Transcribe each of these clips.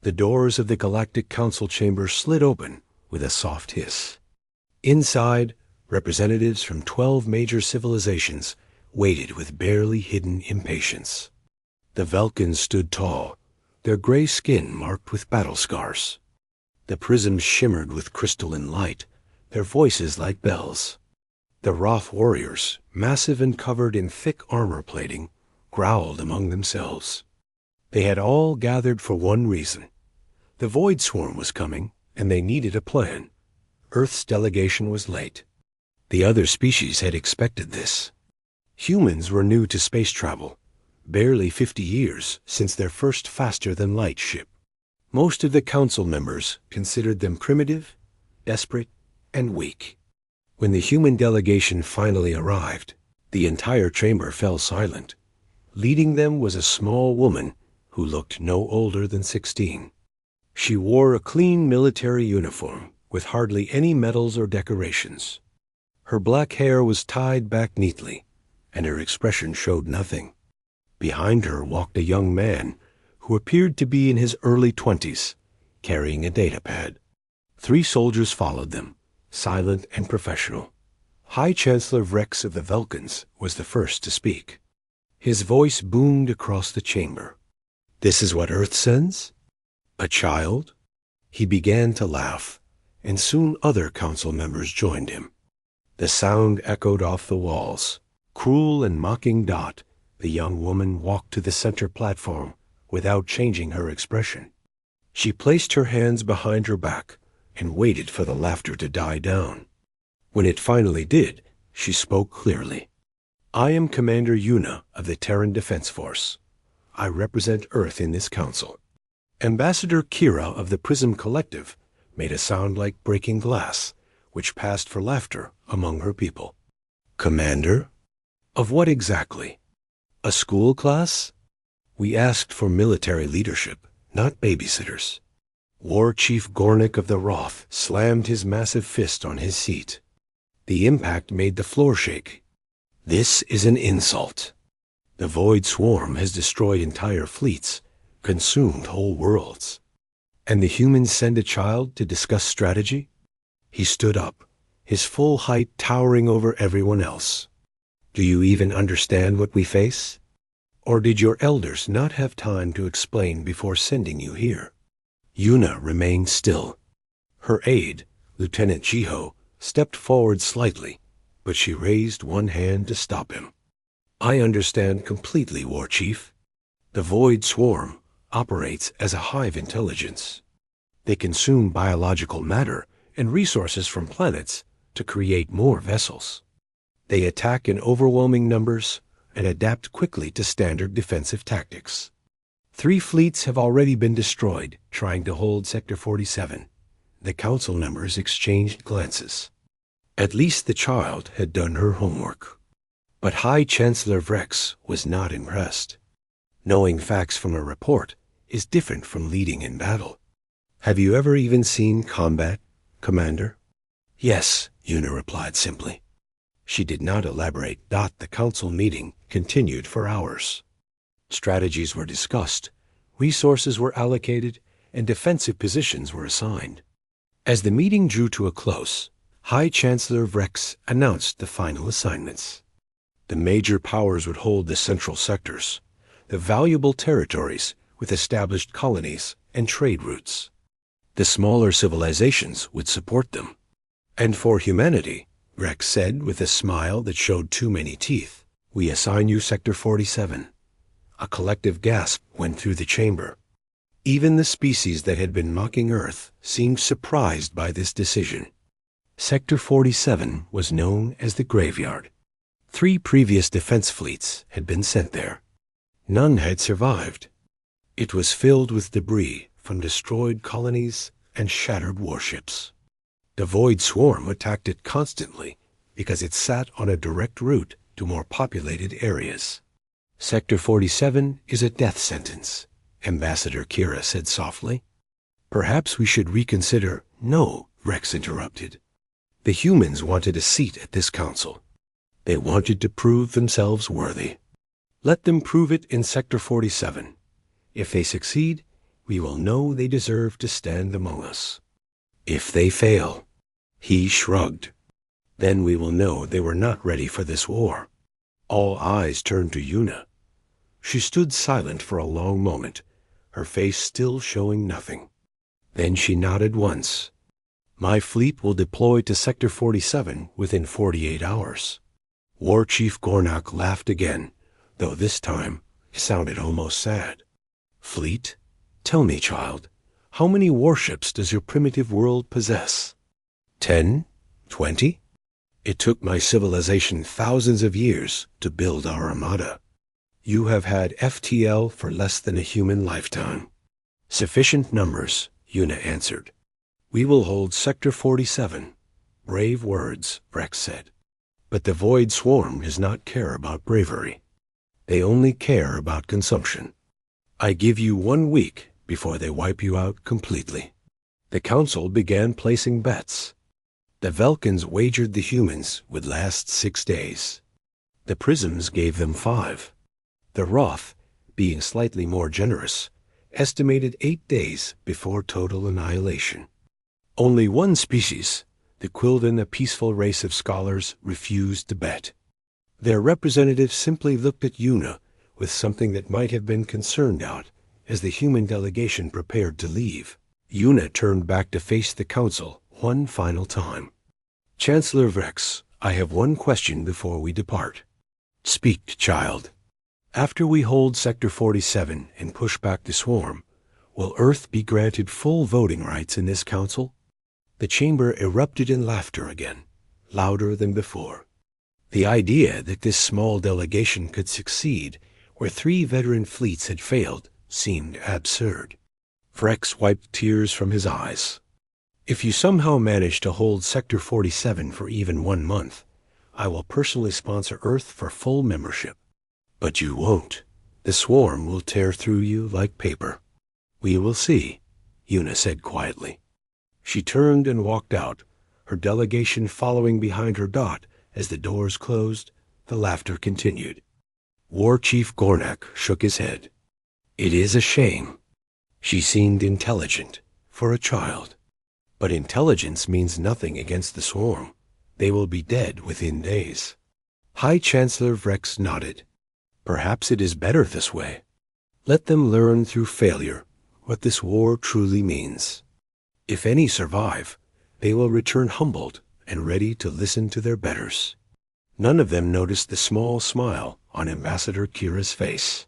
The doors of the Galactic Council chamber slid open with a soft hiss. Inside, representatives from 12 major civilizations waited with barely hidden impatience. The Vulcans stood tall, their gray skin marked with battle scars. The prisms shimmered with crystalline light, their voices like bells. The Roth warriors, massive and covered in thick armor plating, growled among themselves. They had all gathered for one reason. The Void Swarm was coming, and they needed a plan. Earth's delegation was late. The other species had expected this. Humans were new to space travel, barely 50 years since their first faster-than-light ship. Most of the council members considered them primitive, desperate, and weak. When the human delegation finally arrived, the entire chamber fell silent. Leading them was a small woman who looked no older than 16. She wore a clean military uniform with hardly any medals or decorations. Her black hair was tied back neatly, and her expression showed nothing. Behind her walked a young man who appeared to be in his early 20s, carrying a datapad. 3 soldiers followed them, silent and professional. High Chancellor Vrex of the Vulcans was the first to speak. His voice boomed across the chamber. "This is what Earth sends? A child?" He began to laugh, and soon other council members joined him. The sound echoed off the walls. Cruel and mocking Dot, the young woman walked to the center platform without changing her expression. She placed her hands behind her back and waited for the laughter to die down. When it finally did, she spoke clearly. "I am Commander Yuna of the Terran Defense Force. I represent Earth in this council." Ambassador Kira of the Prism Collective made a sound like breaking glass, which passed for laughter among her people. "Commander? Of what exactly? A school class? We asked for military leadership, not babysitters." War Chief Gornick of the Roth slammed his massive fist on his seat. The impact made the floor shake. "This is an insult. The Void Swarm has destroyed entire fleets, consumed whole worlds. And the humans send a child to discuss strategy?" He stood up, his full height towering over everyone else. "Do you even understand what we face? Or did your elders not have time to explain before sending you here?" Yuna remained still. Her aide, Lieutenant Jiho, stepped forward slightly, but she raised one hand to stop him. "I understand completely, War Chief. The Void Swarm operates as a hive intelligence. They consume biological matter and resources from planets to create more vessels. They attack in overwhelming numbers and adapt quickly to standard defensive tactics. 3 fleets have already been destroyed trying to hold Sector 47. The council members exchanged glances. At least the child had done her homework. But High Chancellor Vrex was not impressed. Knowing facts from a report is different from leading in battle. "Have you ever even seen combat, Commander?" "Yes," Yuna replied simply. She did not elaborate. The council meeting continued for hours. Strategies were discussed, resources were allocated, and defensive positions were assigned. As the meeting drew to a close, High Chancellor Vrex announced the final assignments. The major powers would hold the central sectors, the valuable territories with established colonies and trade routes. The smaller civilizations would support them. "And for humanity," Vrex said with a smile that showed too many teeth, "we assign you Sector 47. A collective gasp went through the chamber. Even the species that had been mocking Earth seemed surprised by this decision. Sector 47 was known as the Graveyard. 3 previous defense fleets had been sent there. None had survived. It was filled with debris from destroyed colonies and shattered warships. The Void Swarm attacked it constantly because it sat on a direct route to more populated areas. Sector 47 is a death sentence," Ambassador Kira said softly. "Perhaps we should reconsider—" "No," Rex interrupted. "The humans wanted a seat at this council. They wanted to prove themselves worthy. Let them prove it in Sector 47. If they succeed, we will know they deserve to stand among us. If they fail, he shrugged, then we will know they were not ready for this war. All eyes turned to Yuna. She stood silent for a long moment, her face still showing nothing. Then she nodded once. My fleet will deploy to Sector 47 within 48 hours. War Chief Gornak laughed again, though this time he sounded almost sad. Fleet? Tell me, child, how many warships does your primitive world possess? 10? 20? It took my civilization thousands of years to build our armada. You have had FTL for less than a human lifetime. Sufficient numbers, Yuna answered. We will hold Sector 47. Brave words, Rex said. But the Void Swarm does not care about bravery. They only care about consumption. I give you 1 week before they wipe you out completely. The Council began placing bets. The Velkans wagered the humans would last 6 days. The Prisms gave them 5. The Roth, being slightly more generous, estimated 8 days before total annihilation. Only one species, the Quildan, a peaceful race of scholars, refused to bet. Their representatives simply looked at Yuna with something that might have been concerned out as the human delegation prepared to leave. Yuna turned back to face the Council one final time. Chancellor Vrex, I have one question before we depart. Speak, child. After we hold Sector 47 and push back the swarm, will Earth be granted full voting rights in this council? The chamber erupted in laughter again, louder than before. The idea that this small delegation could succeed where 3 veteran fleets had failed seemed absurd. Vrex wiped tears from his eyes. If you somehow manage to hold Sector 47 for even 1 month, I will personally sponsor Earth for full membership. But you won't. The swarm will tear through you like paper. We will see, Yuna said quietly. She turned and walked out, her delegation following behind her dot. As the doors closed, the laughter continued. War Chief Gornak shook his head. It is a shame. She seemed intelligent, for a child. But intelligence means nothing against the swarm. They will be dead within days. High Chancellor Vrex nodded. Perhaps it is better this way. Let them learn through failure what this war truly means. If any survive, they will return humbled and ready to listen to their betters. None of them noticed the small smile on Ambassador Kira's face.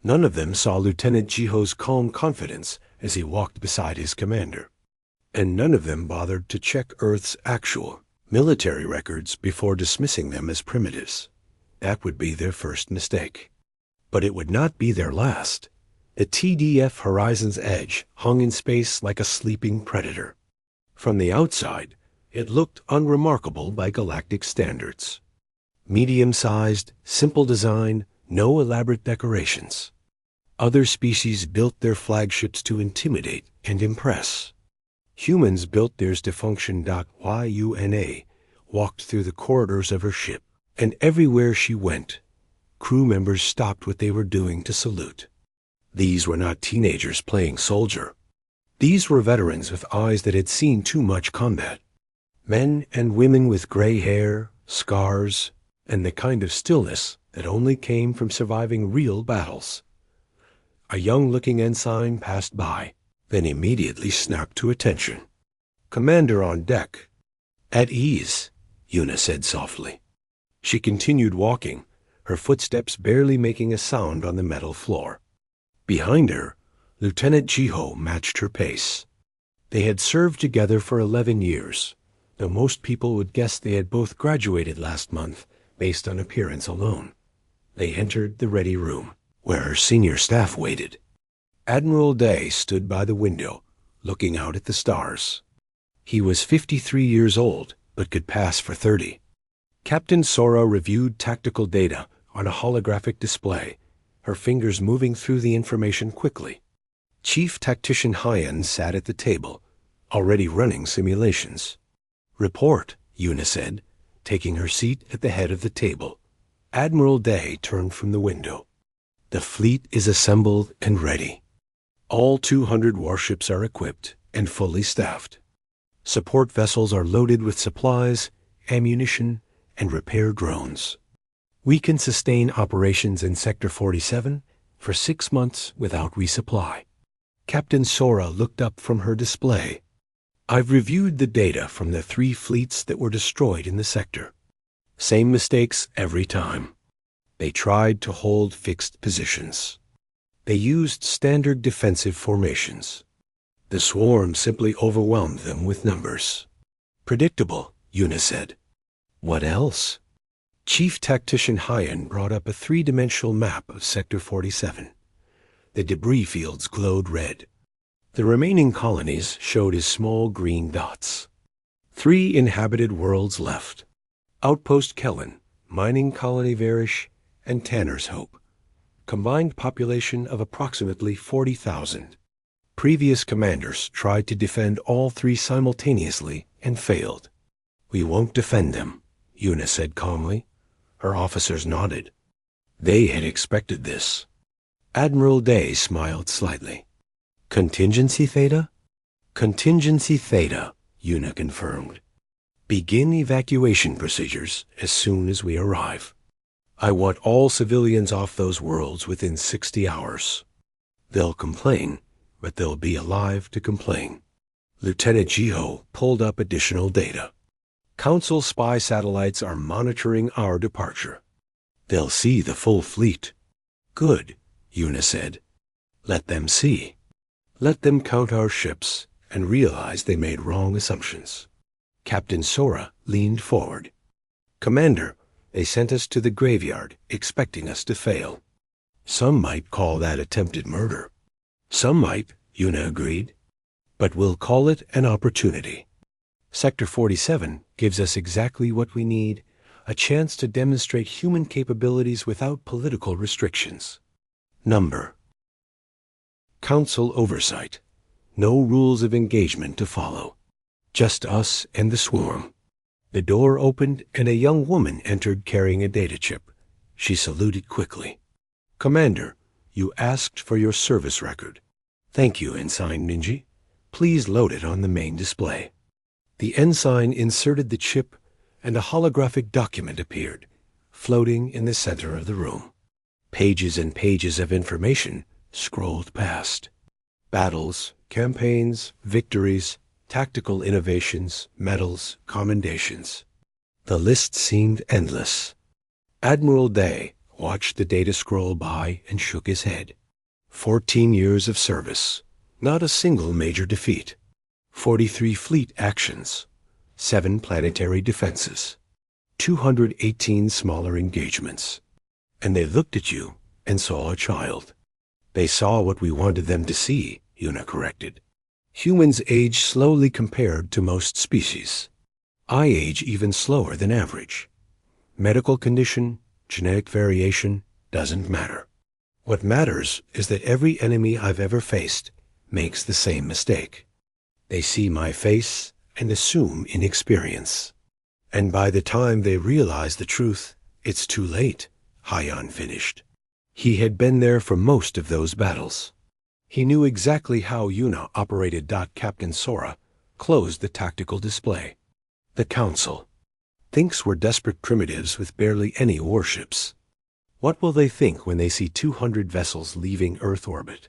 None of them saw Lieutenant Jiho's calm confidence as he walked beside his commander. And none of them bothered to check Earth's actual military records before dismissing them as primitives. That would be their first mistake. But it would not be their last. The TDF Horizon's edge hung in space like a sleeping predator. From the outside, it looked unremarkable by galactic standards. Medium-sized, simple design, no elaborate decorations. Other species built their flagships to intimidate and impress. Humans built theirs to function. Yuna walked through the corridors of her ship, and everywhere she went, crew members stopped what they were doing to salute. These were not teenagers playing soldier. These were veterans with eyes that had seen too much combat. Men and women with gray hair, scars, and the kind of stillness that only came from surviving real battles. A young-looking ensign passed by, then immediately snapped to attention. Commander on deck. At ease, Yuna said softly. She continued walking, her footsteps barely making a sound on the metal floor. Behind her, Lieutenant Jiho matched her pace. They had served together for 11 years, though most people would guess they had both graduated last month based on appearance alone. They entered the ready room, where her senior staff waited. Admiral Day stood by the window, looking out at the stars. He was 53 years old, but could pass for 30. Captain Sora reviewed tactical data on a holographic display, her fingers moving through the information quickly. Chief Tactician Hyan sat at the table, already running simulations. Report, Yuna said, taking her seat at the head of the table. Admiral Day turned from the window. The fleet is assembled and ready. All 200 warships are equipped and fully staffed. Support vessels are loaded with supplies, ammunition, and repair drones. We can sustain operations in Sector 47 for 6 months without resupply. Captain Sora looked up from her display. I've reviewed the data from the 3 fleets that were destroyed in the sector. Same mistakes every time. They tried to hold fixed positions. They used standard defensive formations. The swarm simply overwhelmed them with numbers. Predictable, Una said. What else? Chief Tactician Hyan brought up a 3-dimensional map of Sector 47. The debris fields glowed red. The remaining colonies showed as small green dots. 3 inhabited worlds left. Outpost Kellen, Mining Colony Varish, and Tanner's Hope. Combined population of approximately 40,000. Previous commanders tried to defend all 3 simultaneously and failed. We won't defend them, Una said calmly. Her officers nodded. They had expected this. Admiral Day smiled slightly. Contingency Theta? Contingency Theta, Una confirmed. Begin evacuation procedures as soon as we arrive. I want all civilians off those worlds within 60 hours. They'll complain, but they'll be alive to complain. Lieutenant Jiho pulled up additional data. Council spy satellites are monitoring our departure. They'll see the full fleet. Good, Una said. Let them see. Let them count our ships and realize they made wrong assumptions. Captain Sora leaned forward. Commander, they sent us to the graveyard, expecting us to fail. Some might call that attempted murder. Some might, Una agreed. But we'll call it an opportunity. Sector 47 gives us exactly what we need, a chance to demonstrate human capabilities without political restrictions. Number. Council oversight. No rules of engagement to follow. Just us and the swarm. The door opened and a young woman entered carrying a data chip. She saluted quickly. Commander, you asked for your service record. Thank you, Ensign Ninji. Please load it on the main display. The ensign inserted the chip and a holographic document appeared, floating in the center of the room. Pages and pages of information scrolled past. Battles, campaigns, victories, tactical innovations, medals, commendations. The list seemed endless. Admiral Day watched the data scroll by and shook his head. 14 years of service, not a single major defeat. 43 fleet actions, 7 planetary defenses, 218 smaller engagements. And they looked at you and saw a child. They saw what we wanted them to see, Una corrected. Humans age slowly compared to most species. I age even slower than average. Medical condition, genetic variation, doesn't matter. What matters is that every enemy I've ever faced makes the same mistake. They see my face and assume inexperience. And by the time they realize the truth, it's too late, Hyan finished. He had been there for most of those battles. He knew exactly how Una operated. Captain Sora closed the tactical display. The Council thinks we're desperate primitives with barely any warships. What will they think when they see 200 vessels leaving Earth orbit?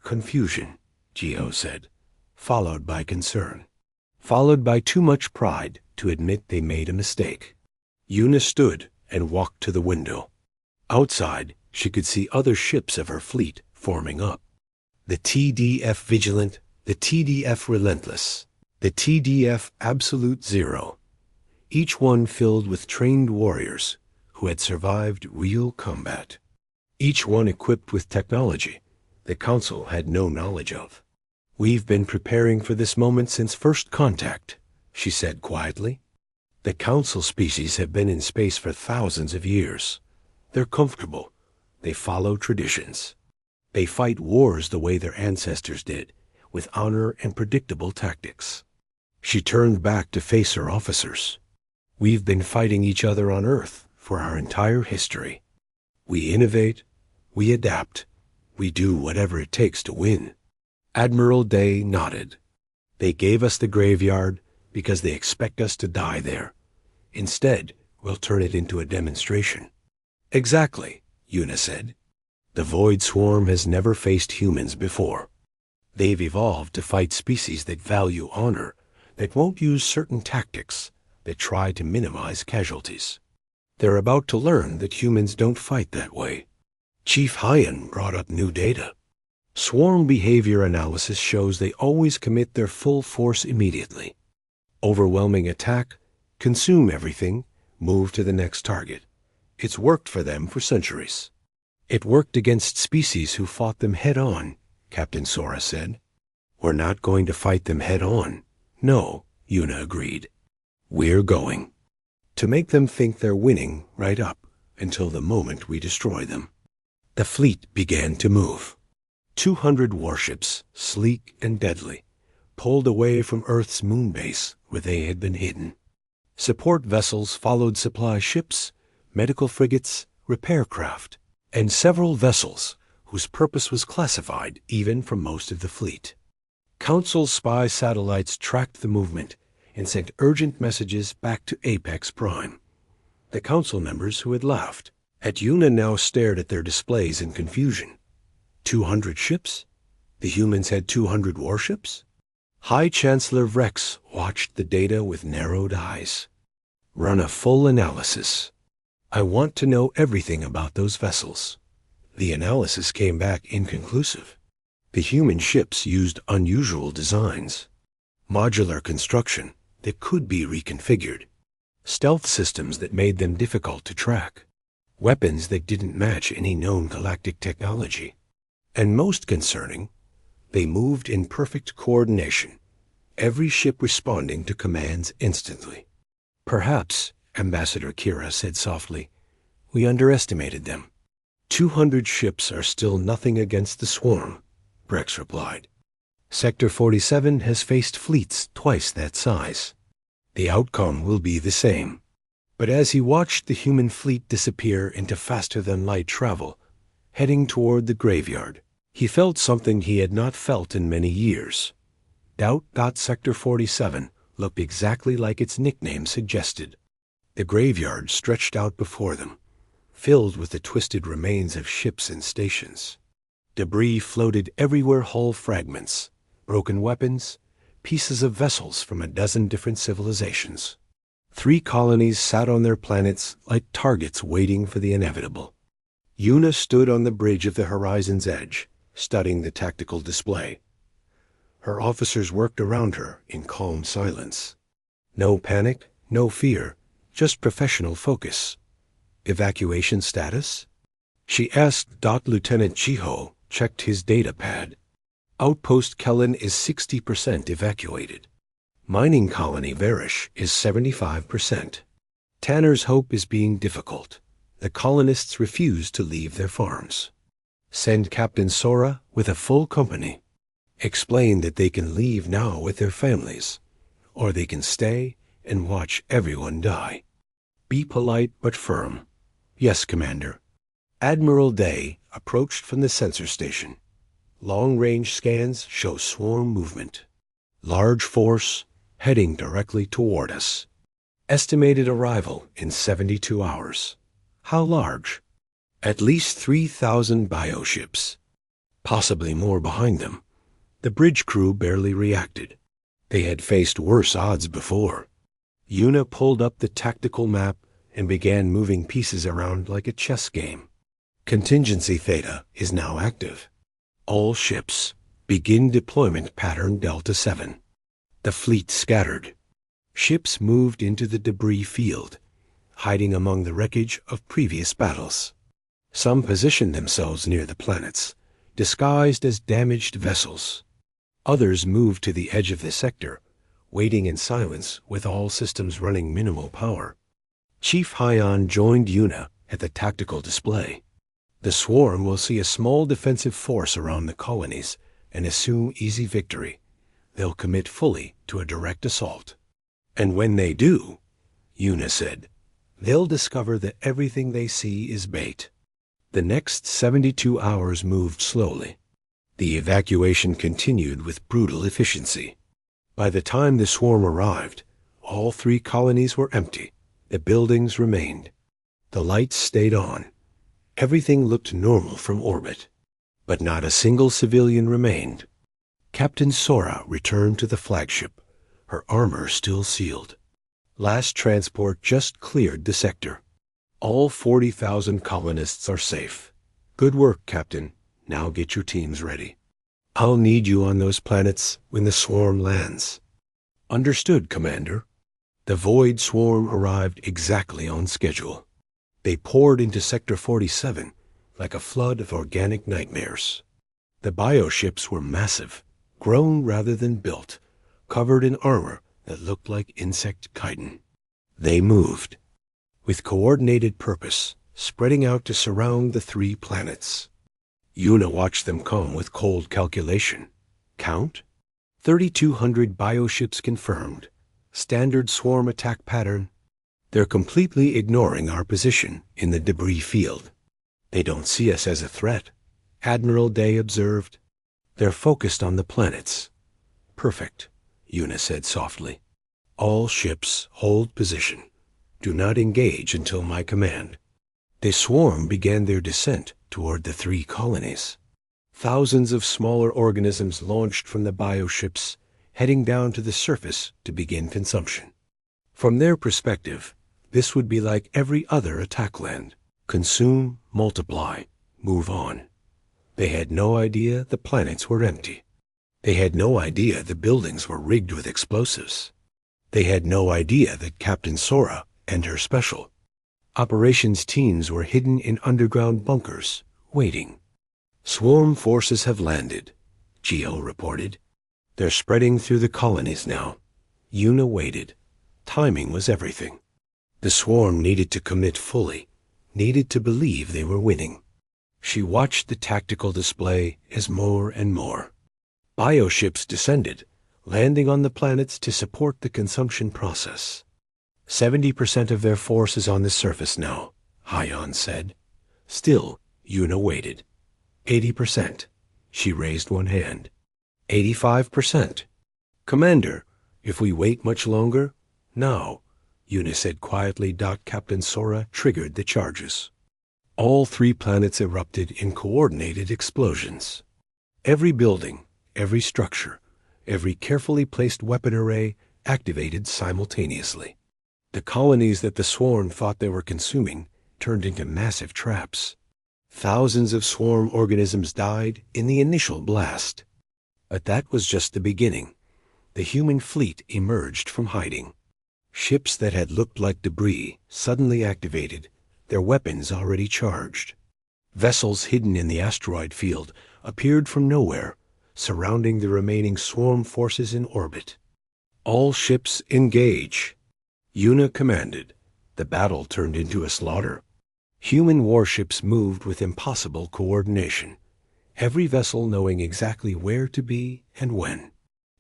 Confusion, Geo said, followed by concern, followed by too much pride to admit they made a mistake. Una stood and walked to the window. Outside, she could see other ships of her fleet forming up. The TDF Vigilant, the TDF Relentless, the TDF Absolute Zero, each one filled with trained warriors who had survived real combat. Each one equipped with technology the Council had no knowledge of. We've been preparing for this moment since first contact, she said quietly. The Council species have been in space for thousands of years. They're comfortable. They follow traditions. They fight wars the way their ancestors did, with honor and predictable tactics. She turned back to face her officers. We've been fighting each other on Earth for our entire history. We innovate, we adapt, we do whatever it takes to win. Admiral Day nodded. They gave us the graveyard because they expect us to die there. Instead, we'll turn it into a demonstration. Exactly, Una said. The Void Swarm has never faced humans before. They've evolved to fight species that value honor, that won't use certain tactics, that try to minimize casualties. They're about to learn that humans don't fight that way. Chief Hyan brought up new data. Swarm behavior analysis shows they always commit their full force immediately. Overwhelming attack, consume everything, move to the next target. It's worked for them for centuries. It worked against species who fought them head-on, Captain Sora said. We're not going to fight them head-on. No, Una agreed. We're going to make them think they're winning right up until the moment we destroy them. The fleet began to move. 200 warships, sleek and deadly, pulled away from Earth's moon base where they had been hidden. Support vessels followed supply ships, medical frigates, repair craft, and several vessels whose purpose was classified even from most of the fleet. Council spy satellites tracked the movement and sent urgent messages back to Apex Prime. The council members who had laughed at Una now stared at their displays in confusion. 200 ships? The humans had 200 warships? High Chancellor Vrex watched the data with narrowed eyes. Run a full analysis. I want to know everything about those vessels. The analysis came back inconclusive. The human ships used unusual designs. Modular construction that could be reconfigured. Stealth systems that made them difficult to track. Weapons that didn't match any known galactic technology. And most concerning, they moved in perfect coordination, every ship responding to commands instantly. Perhaps, Ambassador Kira said softly, we underestimated them. 200 ships are still nothing against the swarm, Brex replied. Sector 47 has faced fleets twice that size. The outcome will be the same. But as he watched the human fleet disappear into faster-than-light travel, heading toward the graveyard, he felt something he had not felt in many years. Doubt Sector 47 looked exactly like its nickname suggested. The graveyard stretched out before them, filled with the twisted remains of ships and stations. Debris floated everywhere, hull fragments, broken weapons, pieces of vessels from a dozen different civilizations. 3 colonies sat on their planets like targets waiting for the inevitable. Una stood on the bridge of the horizon's edge, studying the tactical display. Her officers worked around her in calm silence. No panic, no fear, just professional focus. Evacuation status? She asked. Lieutenant Chiho checked his data pad. Outpost Kellen is 60% evacuated. Mining colony Varish is 75%. Tanner's Hope is being difficult. The colonists refuse to leave their farms. Send Captain Sora with a full company. Explain that they can leave now with their families, or they can stay and watch everyone die. Be polite but firm. Yes, Commander. Admiral Day approached from the sensor station. Long-range scans show swarm movement. Large force heading directly toward us. Estimated arrival in 72 hours. How large? At least 3,000 bioships. Possibly more behind them. The bridge crew barely reacted. They had faced worse odds before. Una pulled up the tactical map and began moving pieces around like a chess game. Contingency Theta is now active. All ships, begin deployment pattern Delta 7. The fleet scattered. Ships moved into the debris field, hiding among the wreckage of previous battles. Some positioned themselves near the planets, disguised as damaged vessels. Others moved to the edge of the sector, waiting in silence with all systems running minimal power. Chief Hyan joined Una at the tactical display. The swarm will see a small defensive force around the colonies and assume easy victory. They'll commit fully to a direct assault. And when they do, Una said, they'll discover that everything they see is bait. The next 72 hours moved slowly. The evacuation continued with brutal efficiency. By the time the swarm arrived, all 3 colonies were empty. The buildings remained. The lights stayed on. Everything looked normal from orbit. But not a single civilian remained. Captain Sora returned to the flagship, her armor still sealed. Last transport just cleared the sector. All 40,000 colonists are safe. Good work, Captain. Now get your teams ready. I'll need you on those planets when the swarm lands. Understood, Commander. The Void Swarm arrived exactly on schedule. They poured into Sector 47 like a flood of organic nightmares. The bioships were massive, grown rather than built, covered in armor that looked like insect chitin. They moved, with coordinated purpose, spreading out to surround the 3 planets. Yuna watched them come with cold calculation. Count? 3,200 bioships confirmed. Standard swarm attack pattern. They're completely ignoring our position in the debris field. They don't see us as a threat, Admiral Day observed. They're focused on the planets. Perfect, Yuna said softly. All ships hold position. Do not engage until my command. The swarm began their descent toward the 3 colonies. Thousands of smaller organisms launched from the bioships, heading down to the surface to begin consumption. From their perspective, this would be like every other attack land. Consume, multiply, move on. They had no idea the planets were empty. They had no idea the buildings were rigged with explosives. They had no idea that Captain Sora and her special operations teams were hidden in underground bunkers, waiting. Swarm forces have landed, Geo reported. They're spreading through the colonies now. Yuna waited. Timing was everything. The swarm needed to commit fully, needed to believe they were winning. She watched the tactical display as more and more bioships descended, landing on the planets to support the consumption process. 70% of their force is on the surface now, Hyon said. Still, Yuna waited. 80%. She raised one hand. 85%. Commander, if we wait much longer? Now, Yuna said quietly. Captain Sora triggered the charges. All 3 planets erupted in coordinated explosions. Every building, every structure, every carefully placed weapon array activated simultaneously. The colonies that the swarm thought they were consuming turned into massive traps. Thousands of swarm organisms died in the initial blast. But that was just the beginning. The human fleet emerged from hiding. Ships that had looked like debris suddenly activated, their weapons already charged. Vessels hidden in the asteroid field appeared from nowhere, surrounding the remaining swarm forces in orbit. All ships engage, Yuna commanded. The battle turned into a slaughter. Human warships moved with impossible coordination, every vessel knowing exactly where to be and when.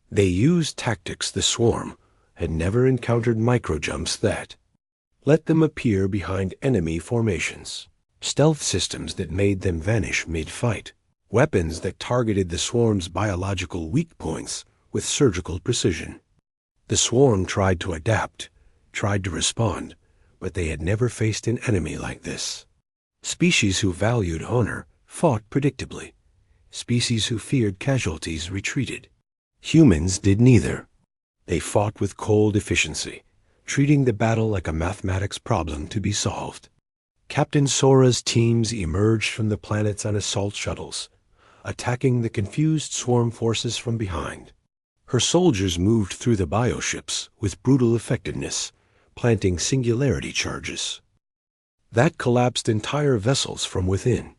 They used tactics the swarm had never encountered, microjumps that let them appear behind enemy formations, stealth systems that made them vanish mid-fight, weapons that targeted the swarm's biological weak points with surgical precision. The swarm tried to adapt, tried to respond, but they had never faced an enemy like this. Species who valued honor fought predictably. Species who feared casualties retreated. Humans did neither. They fought with cold efficiency, treating the battle like a mathematics problem to be solved. Captain Sora's teams emerged from the planets on assault shuttles, attacking the confused swarm forces from behind. Her soldiers moved through the bioships with brutal effectiveness, planting singularity charges. That collapsed entire vessels from within.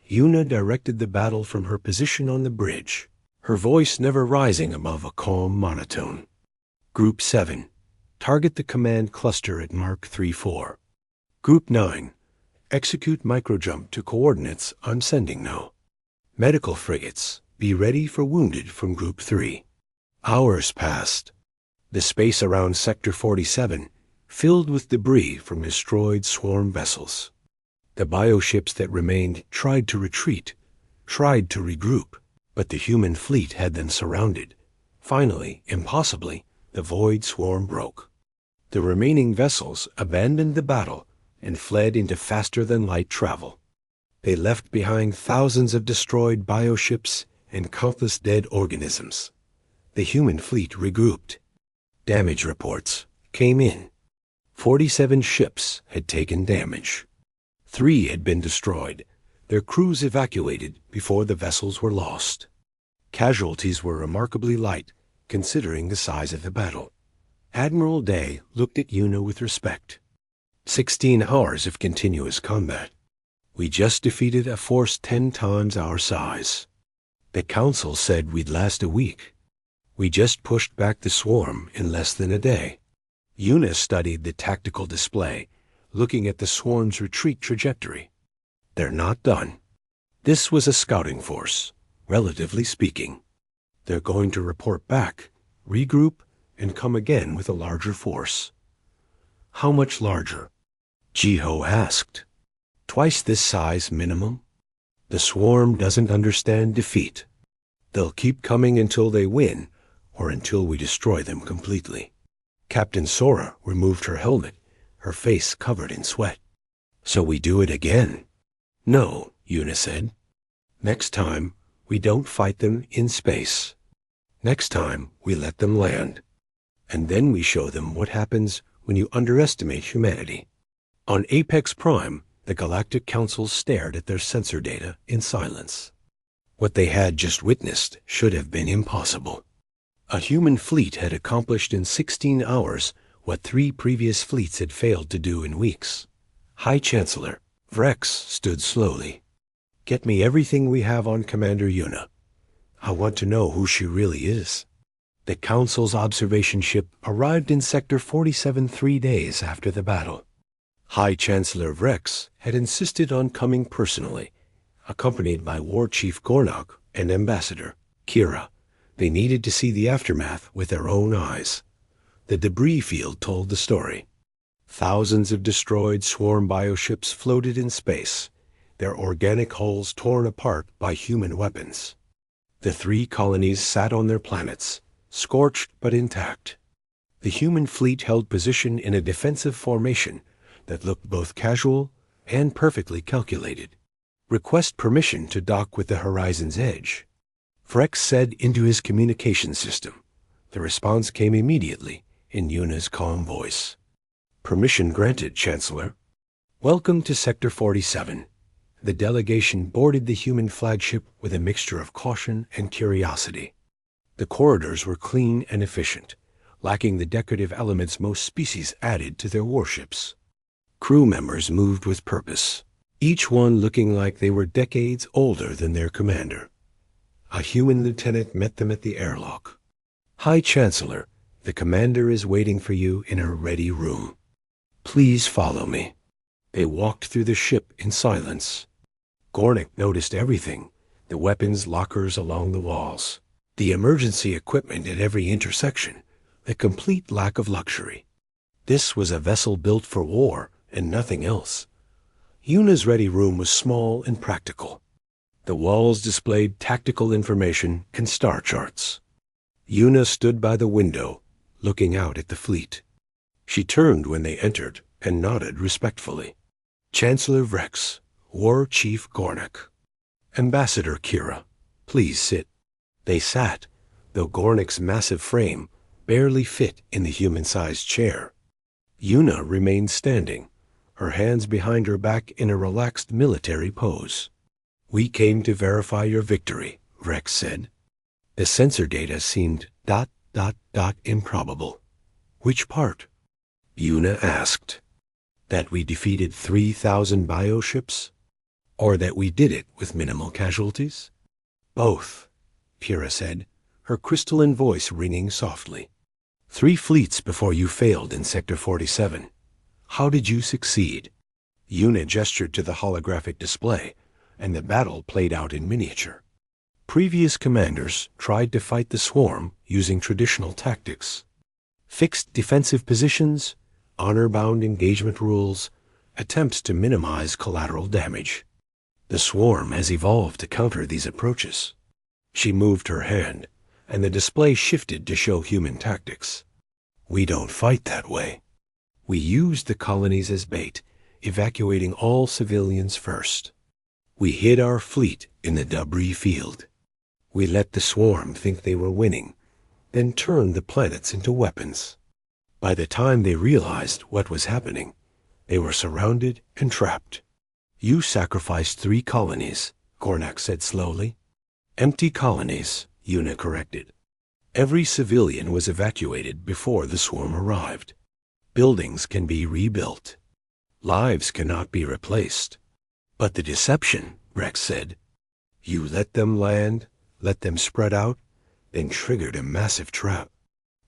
Yuna directed the battle from her position on the bridge, her voice never rising above a calm monotone. Group 7. Target the command cluster at Mark 3-4. Group 9. Execute microjump to coordinates I'm sending now. Medical frigates, be ready for wounded from Group 3. Hours passed. The space around Sector 47 filled with debris from destroyed swarm vessels. The bioships that remained tried to retreat, tried to regroup. But the human fleet had them surrounded. Finally, impossibly, the void swarm broke. The remaining vessels abandoned the battle and fled into faster-than-light travel. They left behind thousands of destroyed bioships and countless dead organisms. The human fleet regrouped. Damage reports came in. 47 ships had taken damage. 3 had been destroyed, their crews evacuated before the vessels were lost. Casualties were remarkably light, considering the size of the battle. Admiral Day looked at Una with respect. 16 hours of continuous combat. We just defeated a force 10 times our size. The Council said we'd last a week. We just pushed back the swarm in less than a day. Una studied the tactical display, looking at the swarm's retreat trajectory. They're not done. This was a scouting force, relatively speaking. They're going to report back, regroup, and come again with a larger force. How much larger? Jiho asked. Twice this size minimum. The swarm doesn't understand defeat. They'll keep coming until they win, or until we destroy them completely. Captain Sora removed her helmet, her face covered in sweat. So we do it again? No, Una said. Next time, we don't fight them in space. Next time, we let them land. And then we show them what happens when you underestimate humanity. On Apex Prime, the Galactic Council stared at their sensor data in silence. What they had just witnessed should have been impossible. A human fleet had accomplished in 16 hours what 3 previous fleets had failed to do in weeks. High Chancellor Vrex stood slowly. Get me everything we have on Commander Una. I want to know who she really is. The Council's observation ship arrived in Sector 47 3 days after the battle. High Chancellor Vrex had insisted on coming personally, accompanied by War Chief Gornog and Ambassador Kira. They needed to see the aftermath with their own eyes. The debris field told the story. Thousands of destroyed swarm bioships floated in space, their organic hulls torn apart by human weapons. The 3 colonies sat on their planets, scorched but intact. The human fleet held position in a defensive formation that looked both casual and perfectly calculated. Request permission to dock with the horizon's edge. Vrex said into his communication system. The response came immediately in Una's calm voice. Permission granted, Chancellor. Welcome to Sector 47. The delegation boarded the human flagship with a mixture of caution and curiosity. The corridors were clean and efficient, lacking the decorative elements most species added to their warships. Crew members moved with purpose, each one looking like they were decades older than their commander. A human lieutenant met them at the airlock. High Chancellor, the commander is waiting for you in a ready room. Please follow me. They walked through the ship in silence. Gornik noticed everything, the weapons lockers along the walls, the emergency equipment at every intersection, the complete lack of luxury. This was a vessel built for war and nothing else. Una's ready room was small and practical. The walls displayed tactical information and star charts. Una stood by the window, looking out at the fleet. She turned when they entered and nodded respectfully. Chancellor Vrex, War Chief Gornik. Ambassador Kira, please sit. They sat, though Gornik's massive frame barely fit in the human-sized chair. Una remained standing, her hands behind her back in a relaxed military pose. We came to verify your victory, Vrex said. The sensor data seemed ... improbable. Which part? Una asked. That we defeated 3,000 bioships? Or that we did it with minimal casualties? Both, Kira said, her crystalline voice ringing softly. 3 fleets before you failed in Sector 47. How did you succeed? Una gestured to the holographic display, and the battle played out in miniature. Previous commanders tried to fight the swarm using traditional tactics. Fixed defensive positions, honor-bound engagement rules, attempts to minimize collateral damage. The swarm has evolved to counter these approaches. She moved her hand, and the display shifted to show human tactics. We don't fight that way. We use the colonies as bait, evacuating all civilians first. We hid our fleet in the debris field. We let the swarm think they were winning, then turned the planets into weapons. By the time they realized what was happening, they were surrounded and trapped. You sacrificed 3 colonies, Gornak said slowly. Empty colonies, Una corrected. Every civilian was evacuated before the swarm arrived. Buildings can be rebuilt. Lives cannot be replaced. But the deception, Rex said. You let them land, let them spread out, then triggered a massive trap.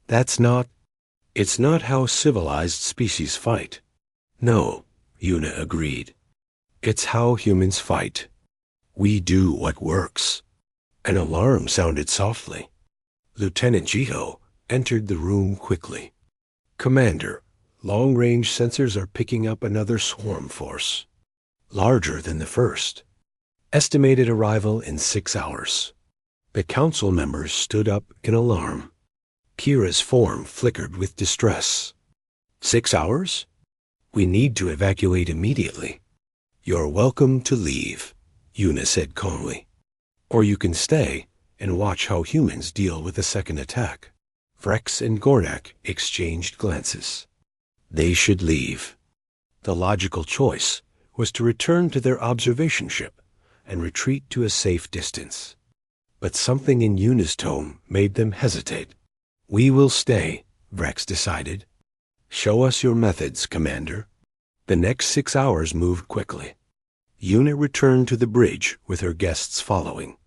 It's not how civilized species fight. No, Una agreed. It's how humans fight. We do what works. An alarm sounded softly. Lieutenant Jiho entered the room quickly. Commander, long-range sensors are picking up another swarm force. Larger than the first. Estimated arrival in 6 hours. The council members stood up in alarm. Kira's form flickered with distress. 6 hours? We need to evacuate immediately. You're welcome to leave, Una said calmly. Or you can stay and watch how humans deal with the second attack. Vrex and Gornak exchanged glances. They should leave. The logical choice was to return to their observation ship and retreat to a safe distance. But something in Una's tone made them hesitate. We will stay, Vrex decided. Show us your methods, Commander. The next 6 hours moved quickly. Una returned to the bridge with her guests following.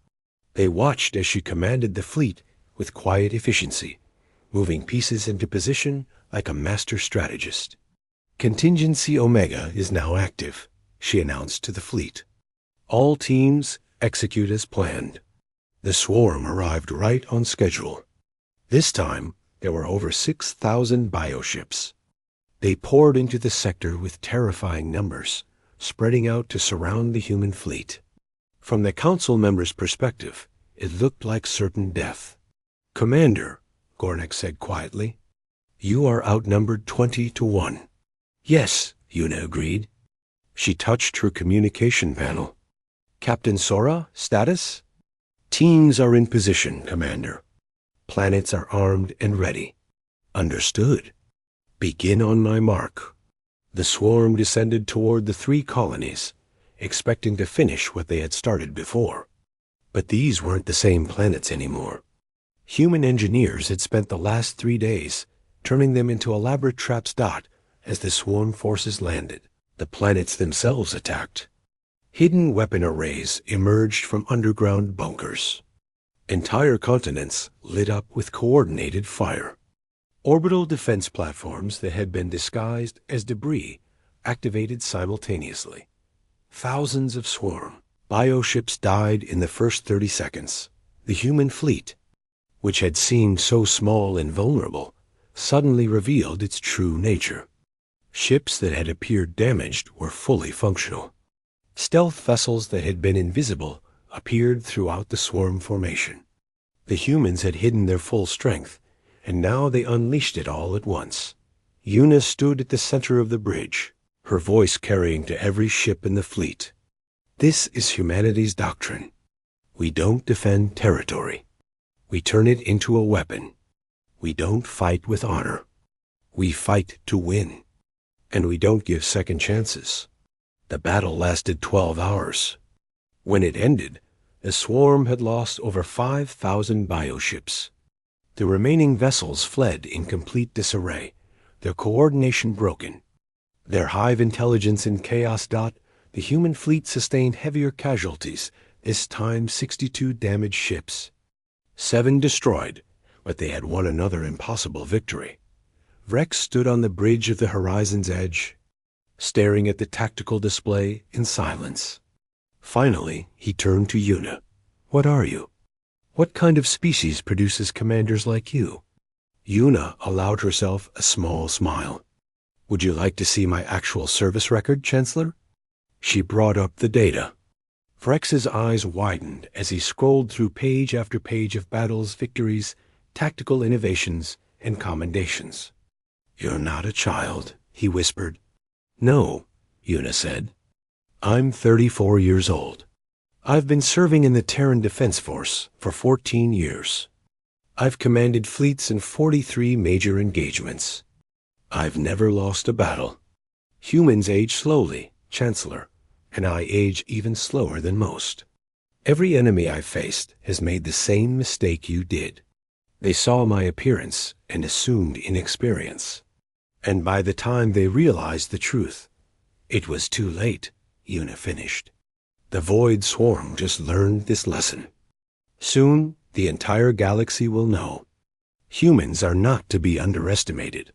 They watched as she commanded the fleet with quiet efficiency, moving pieces into position like a master strategist. Contingency Omega is now active, she announced to the fleet. All teams execute as planned. The swarm arrived right on schedule. This time, there were over 6,000 bioships. They poured into the sector with terrifying numbers, spreading out to surround the human fleet. From the council members' perspective, it looked like certain death. Commander, Gornak said quietly, you are outnumbered 20-1. Yes, Una agreed. She touched her communication panel. Captain Sora, status? Teams are in position, Commander. Planets are armed and ready. Understood. Begin on my mark. The swarm descended toward the 3 colonies, expecting to finish what they had started before. But these weren't the same planets anymore. Human engineers had spent the last 3 days turning them into elaborate traps. As the swarm forces landed, the planets themselves attacked. Hidden weapon arrays emerged from underground bunkers. Entire continents lit up with coordinated fire. Orbital defense platforms that had been disguised as debris activated simultaneously. Thousands of swarm bioships died in the first 30 seconds. The human fleet, which had seemed so small and vulnerable, suddenly revealed its true nature. Ships that had appeared damaged were fully functional. Stealth vessels that had been invisible appeared throughout the swarm formation. The humans had hidden their full strength, and now they unleashed it all at once. Una stood at the center of the bridge, her voice carrying to every ship in the fleet. This is humanity's doctrine. We don't defend territory. We turn it into a weapon. We don't fight with honor. We fight to win. And we don't give second chances. The battle lasted 12 hours. When it ended, the swarm had lost over 5,000 bioships. The remaining vessels fled in complete disarray, their coordination broken. Their hive intelligence in chaos. The human fleet sustained heavier casualties, this time 62 damaged ships. 7 destroyed, but they had won another impossible victory. Vrex stood on the bridge of the horizon's edge, staring at the tactical display in silence. Finally, he turned to Una. What are you? What kind of species produces commanders like you? Una allowed herself a small smile. Would you like to see my actual service record, Chancellor? She brought up the data. Vrex's eyes widened as he scrolled through page after page of battles, victories, tactical innovations, and commendations. "You're not a child," he whispered. "No," Una said. "I'm 34 years old. I've been serving in the Terran Defense Force for 14 years. I've commanded fleets in 43 major engagements. I've never lost a battle. Humans age slowly, Chancellor, and I age even slower than most. Every enemy I faced has made the same mistake you did. They saw my appearance and assumed inexperience. And by the time they realized the truth, it was too late," Una finished. "The Void Swarm just learned this lesson. Soon, the entire galaxy will know. Humans are not to be underestimated."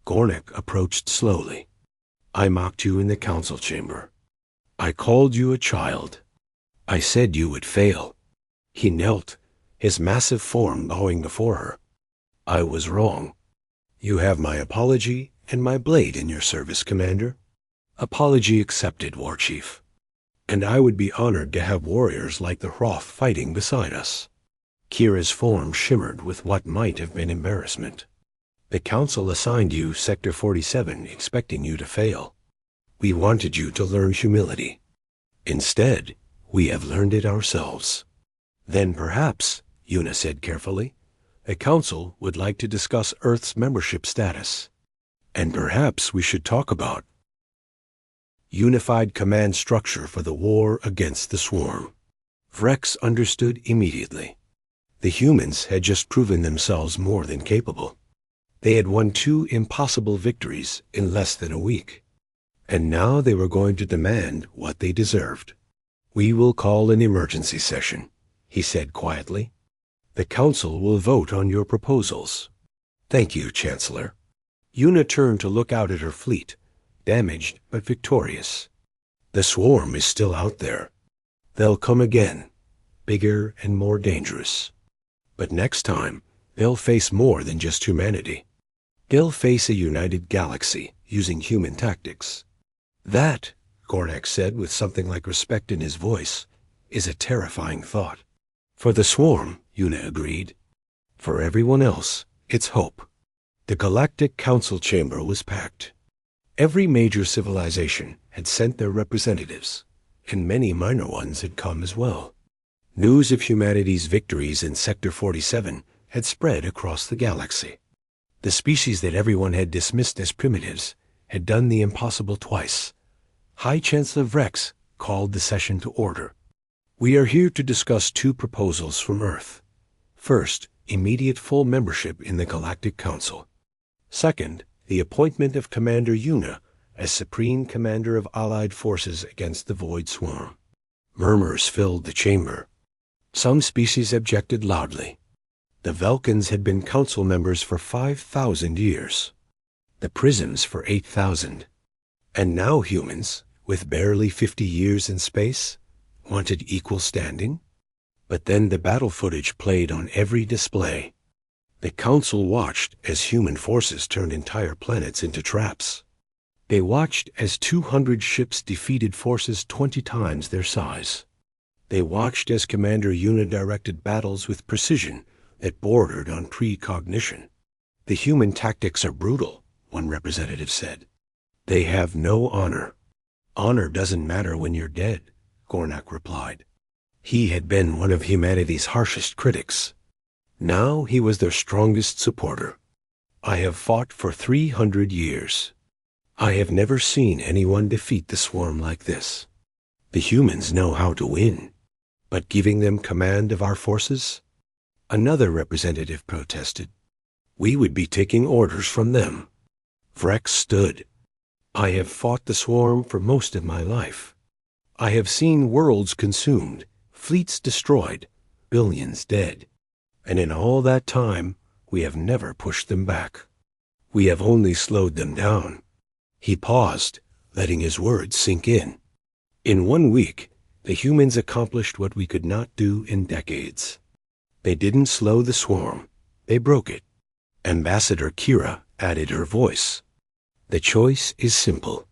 Gornak approached slowly. "I mocked you in the council chamber. I called you a child. I said you would fail." He knelt, his massive form bowing before her. "I was wrong. You have my apology and my blade in your service, Commander." "Apology accepted, War Chief. And I would be honored to have warriors like the Hroth fighting beside us." Kira's form shimmered with what might have been embarrassment. "The Council assigned you Sector 47 expecting you to fail. We wanted you to learn humility. Instead, we have learned it ourselves." "Then perhaps," Una said carefully, "the Council would like to discuss Earth's membership status. And perhaps we should talk about unified command structure for the war against the Swarm." Vrex understood immediately. The humans had just proven themselves more than capable. They had won 2 impossible victories in less than a week. And now they were going to demand what they deserved. "We will call an emergency session," he said quietly. "The Council will vote on your proposals." "Thank you, Chancellor." Una turned to look out at her fleet, damaged but victorious. "The Swarm is still out there. They'll come again, bigger and more dangerous. But next time, they'll face more than just humanity. They'll face a united galaxy using human tactics. That," Gornak said with something like respect in his voice, "is a terrifying thought." "For the Swarm," Una agreed. "For everyone else, it's hope." The Galactic Council chamber was packed. Every major civilization had sent their representatives, and many minor ones had come as well. News of humanity's victories in Sector 47 had spread across the galaxy. The species that everyone had dismissed as primitives had done the impossible twice. High Chancellor Vrex called the session to order. "We are here to discuss 2 proposals from Earth. First, immediate full membership in the Galactic Council. Second, the appointment of Commander Una as Supreme Commander of Allied Forces against the Void Swarm." Murmurs filled the chamber. Some species objected loudly. The Velkans had been council members for 5,000 years. The Prisms for 8,000. And now humans, with barely 50 years in space, wanted equal standing? But then the battle footage played on every display. The Council watched as human forces turned entire planets into traps. They watched as 200 ships defeated forces 20 times their size. They watched as Commander Una directed battles with precision that bordered on precognition. "The human tactics are brutal," one representative said. "They have no honor." "Honor doesn't matter when you're dead," Gornak replied. He had been one of humanity's harshest critics. Now he was their strongest supporter. "I have fought for 300 years. I have never seen anyone defeat the Swarm like this. The humans know how to win. But giving them command of our forces?" Another representative protested. "We would be taking orders from them." Vrex stood. "I have fought the Swarm for most of my life. I have seen worlds consumed, fleets destroyed, billions dead. And in all that time, we have never pushed them back. We have only slowed them down." He paused, letting his words sink in. "In 1 week, the humans accomplished what we could not do in decades. They didn't slow the Swarm. They broke it." Ambassador Kira added her voice. "The choice is simple.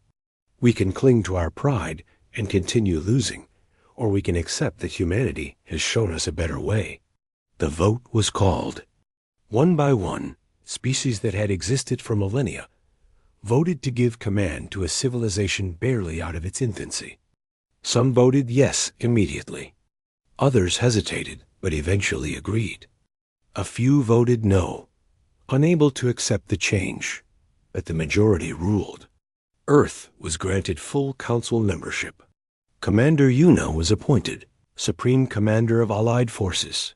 We can cling to our pride and continue losing, or we can accept that humanity has shown us a better way. The vote was called. One by one, species that had existed for millennia voted to give command to a civilization barely out of its infancy. Some voted yes immediately. Others hesitated, but eventually agreed. A few voted no, unable to accept the change, but the majority ruled. Earth was granted full council membership. Commander Yuna was appointed Supreme Commander of Allied Forces.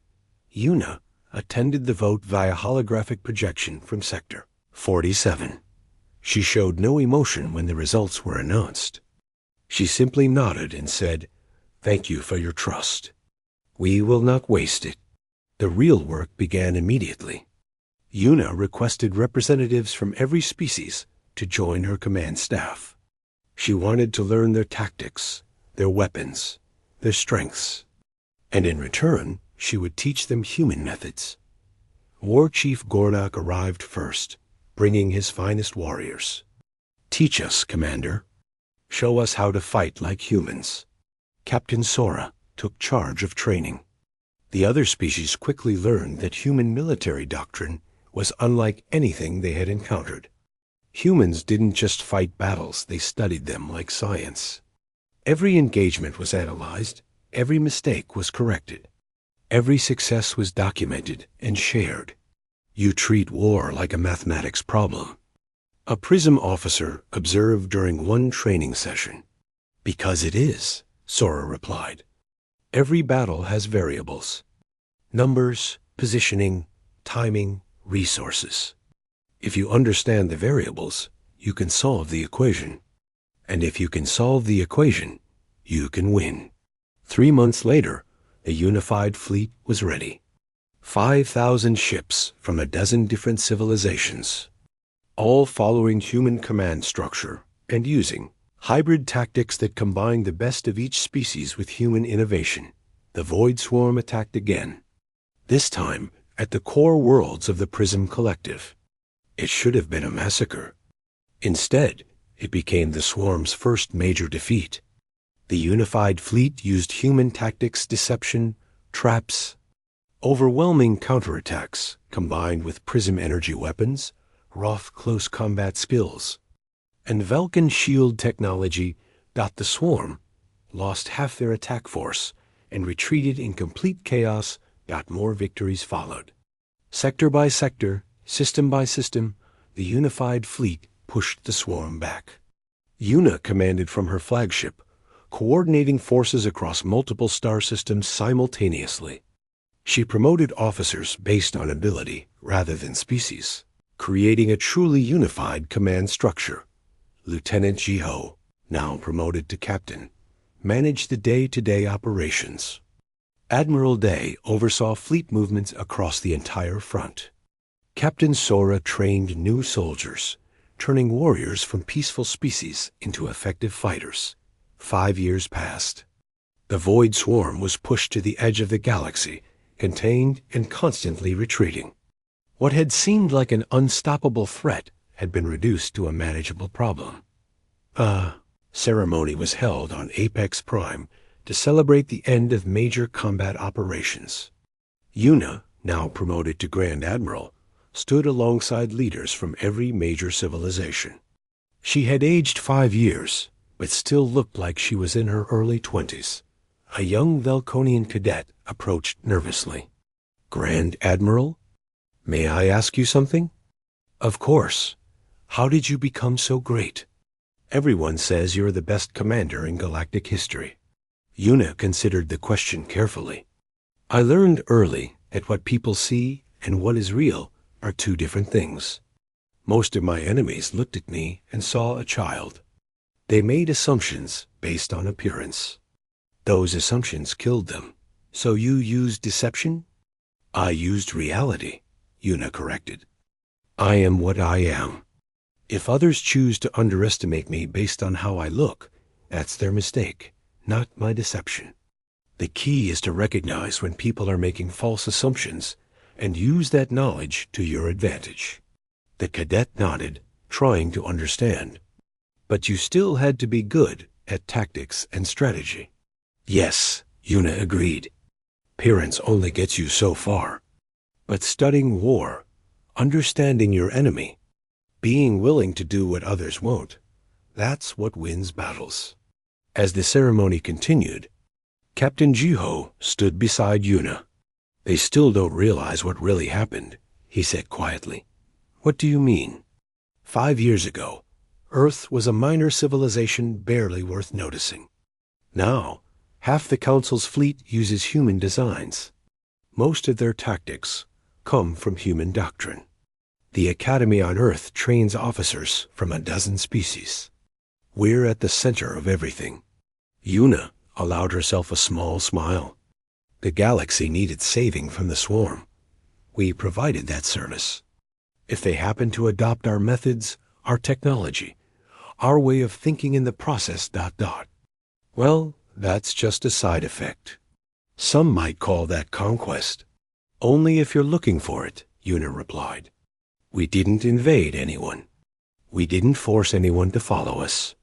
Yuna attended the vote via holographic projection from Sector 47. She showed no emotion when the results were announced. She simply nodded and said, "Thank you for your trust. We will not waste it." The real work began immediately. Yuna requested representatives from every species to join her command staff. She wanted to learn their tactics, their weapons, their strengths, and in return, she would teach them human methods. War Chief Gornak arrived first, bringing his finest warriors. "Teach us, Commander. Show us how to fight like humans." Captain Sora took charge of training. The other species quickly learned that human military doctrine was unlike anything they had encountered. Humans didn't just fight battles, they studied them like science. Every engagement was analyzed, every mistake was corrected. Every success was documented and shared. You treat war like a mathematics problem. A PRISM officer observed during one training session. "Because it is," Sora replied. "Every battle has variables. Numbers, positioning, timing, resources. If you understand the variables, you can solve the equation. And if you can solve the equation, you can win." 3 months later, the unified fleet was ready. 5,000 ships from a dozen different civilizations, all following human command structure and using hybrid tactics that combined the best of each species with human innovation. The Void Swarm attacked again, this time at the core worlds of the Prism Collective. It should have been a massacre. Instead, it became the Swarm's first major defeat. The unified fleet used human tactics, deception, traps, overwhelming counterattacks combined with Prism energy weapons, Roth close combat skills, and Vulcan shield technology. The Swarm lost half their attack force and retreated in complete chaos. More victories followed. Sector by sector, system by system, the unified fleet pushed the Swarm back. Yuna commanded from her flagship, coordinating forces across multiple star systems simultaneously. She promoted officers based on ability rather than species, creating a truly unified command structure. Lieutenant Jiho, now promoted to captain, managed the day-to-day operations. Admiral Day oversaw fleet movements across the entire front. Captain Sora trained new soldiers, turning warriors from peaceful species into effective fighters. 5 years passed. The Void Swarm was pushed to the edge of the galaxy, contained and constantly retreating. What had seemed like an unstoppable threat had been reduced to a manageable problem. A ceremony was held on Apex Prime to celebrate the end of major combat operations. Yuna, now promoted to Grand Admiral, stood alongside leaders from every major civilization. She had aged 5 years, but still looked like she was in her early 20s. A young Velconian cadet approached nervously. "Grand Admiral, may I ask you something?" "Of course. How did you become so great?" "Everyone says you're the best commander in galactic history." Yuna considered the question carefully. "I learned early that what people see and what is real are two different things. Most of my enemies looked at me and saw a child. They made assumptions based on appearance. Those assumptions killed them. So you used deception?" "I used reality," Yuna corrected. "I am what I am. If others choose to underestimate me based on how I look, that's their mistake, not my deception. The key is to recognize when people are making false assumptions and use that knowledge to your advantage." The cadet nodded, trying to understand. "But you still had to be good at tactics and strategy." Yes, Yuna agreed. Appearance only gets you so far. But studying war, understanding your enemy, being willing to do what others won't, that's what wins battles. As the ceremony continued, Captain Jiho stood beside Yuna. They still don't realize what really happened, he said quietly. What do you mean? 5 years ago, Earth was a minor civilization barely worth noticing. Now, half the Council's fleet uses human designs. Most of their tactics come from human doctrine. The Academy on Earth trains officers from a dozen species. We're at the center of everything. Yuna allowed herself a small smile. The galaxy needed saving from the swarm. We provided that service. If they happen to adopt our methods, our technology, our way of thinking in the process ... well, that's just a side effect. Some might call that conquest. Only if you're looking for it, Yuna replied. We didn't invade anyone. We didn't force anyone to follow us.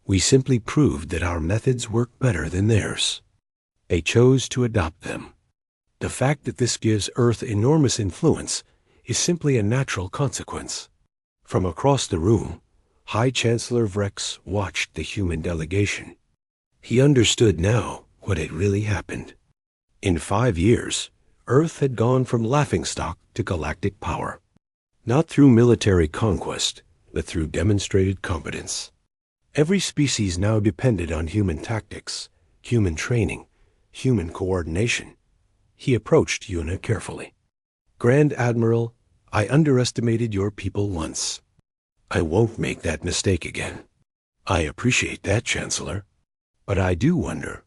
We simply proved that our methods work better than theirs. They chose to adopt them. The fact that this gives Earth enormous influence is simply a natural consequence. From across the room, High Chancellor Vrex watched the human delegation. He understood now what had really happened. In 5 years, Earth had gone from laughingstock to galactic power. Not through military conquest, but through demonstrated competence. Every species now depended on human tactics, human training, human coordination. He approached Yuna carefully. Grand Admiral, I underestimated your people once. I won't make that mistake again. I appreciate that, Chancellor. But I do wonder,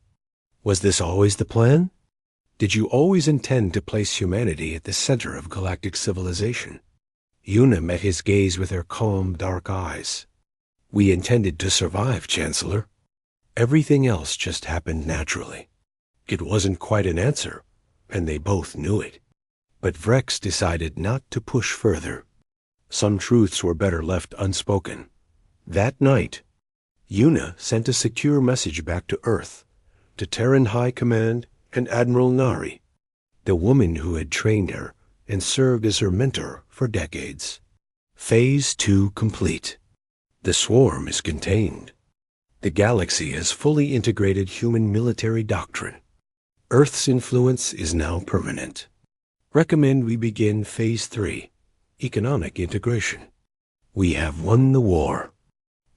was this always the plan? Did you always intend to place humanity at the center of galactic civilization? Yuna met his gaze with her calm, dark eyes. We intended to survive, Chancellor. Everything else just happened naturally. It wasn't quite an answer, and they both knew it. But Vrex decided not to push further. Some truths were better left unspoken. That night, Yuna sent a secure message back to Earth, to Terran High Command and Admiral Nari, the woman who had trained her and served as her mentor for decades. Phase 2 complete. The swarm is contained. The galaxy has fully integrated human military doctrine. Earth's influence is now permanent. Recommend we begin Phase 3, economic integration. We have won the war.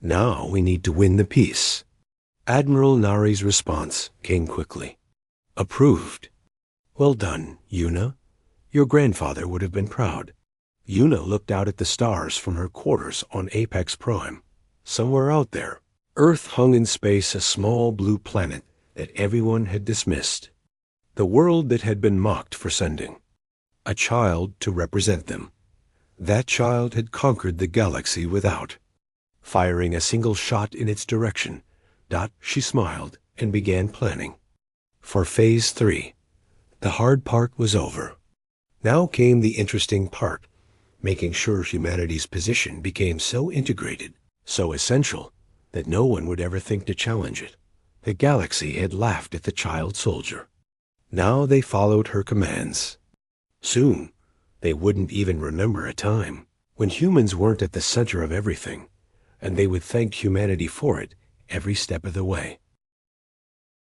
Now we need to win the peace. Admiral Nari's response came quickly. Approved. Well done, Yuna. Your grandfather would have been proud. Yuna looked out at the stars from her quarters on Apex Prime. Somewhere out there, Earth hung in space, a small blue planet that everyone had dismissed. The world that had been mocked for sending. A child to represent them. That child had conquered the galaxy without. Firing a single shot in its direction, she smiled and began planning. For Phase 3, the hard part was over. Now came the interesting part, making sure humanity's position became so integrated, so essential, that no one would ever think to challenge it. The galaxy had laughed at the child soldier. Now they followed her commands. Soon, they wouldn't even remember a time when humans weren't at the center of everything, and they would thank humanity for it every step of the way.